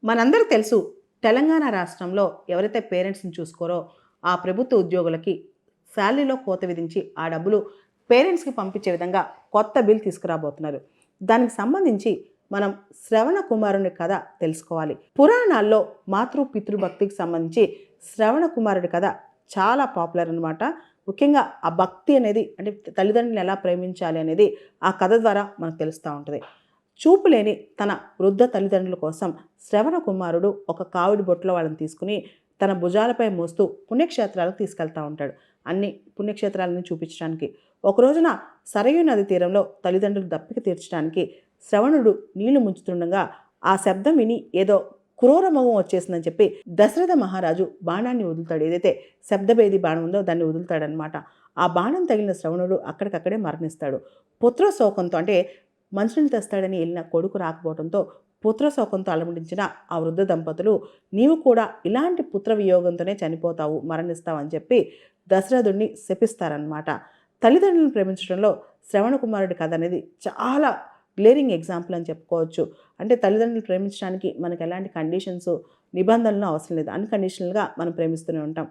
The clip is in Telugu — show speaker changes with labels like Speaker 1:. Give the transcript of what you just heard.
Speaker 1: మనందరికి తెలుసు తెలంగాణ రాష్ట్రంలో ఎవరైతే పేరెంట్స్‌ని చూసుకోరో ఆ ప్రభుత్వ ఉద్యోగులకి శాలరీలో కోత విధించి ఆ డబ్బులు పేరెంట్స్‌కి పంపించే విధంగా కొత్త బిల్ తీసుకురాబోతున్నారు. దానికి సంబంధించి మనం శ్రవణ కుమారుని కథ తెలుసుకోవాలి. పురాణాల్లో మాతృ పితృ భక్తికి సంబంధించి శ్రవణ కుమారుడి కథ చాలా పాపులర్ అనమాట. ముఖ్యంగా ఆ భక్తి అనేది అంటే తల్లిదండ్రులను ఎలా ప్రేమించాలి అనేది ఆ కథ ద్వారా మనకు తెలుస్తా ఉంటది. చూపులేని తన వృద్ధ తల్లిదండ్రుల కోసం శ్రవణ కుమారుడు ఒక కావిడి బొట్టులో వాళ్ళని తీసుకుని తన భుజాలపై మోస్తూ పుణ్యక్షేత్రాలకు తీసుకెళ్తా ఉంటాడు. అన్ని పుణ్యక్షేత్రాలని చూపించడానికి. ఒక రోజున సరయూ నది తీరంలో తల్లిదండ్రులు దప్పిక తీర్చడానికి శ్రవణుడు నీళ్లు ముంచుతుండగా ఆ శబ్దం విని ఏదో క్రూర మృగం వచ్చేసిందని చెప్పి దశరథ మహారాజు బాణాన్ని వదులుతాడు. ఏదైతే శబ్దభేది బాణం ఉందో దాన్ని వదులుతాడనమాట. ఆ బాణం తగిలిన శ్రవణుడు అక్కడికక్కడే మరణిస్తాడు. పుత్ర శోకంతో అంటే మంచినీళ్ళు తెస్తాడని వెళ్ళిన కొడుకు రాకపోవడంతో పుత్రశోకంతో అలమటించిన ఆ వృద్ధ దంపతులు నీవు కూడా ఇలాంటి పుత్ర వియోగంతోనే చనిపోతావు, మరణిస్తావు అని చెప్పి దశరథుడిని శపిస్తారనమాట. తల్లిదండ్రులను ప్రేమించడంలో శ్రవణ కుమారుడి కథ అనేది చాలా గ్లేరింగ్ ఎగ్జాంపుల్ అని చెప్పుకోవచ్చు. అంటే తల్లిదండ్రులు ప్రేమించడానికి మనకు ఎలాంటి కండిషన్స్, నిబంధనలు అవసరం లేదు. అన్‌కండిషనల్‌గా మనం ప్రేమిస్తూనే ఉంటాం.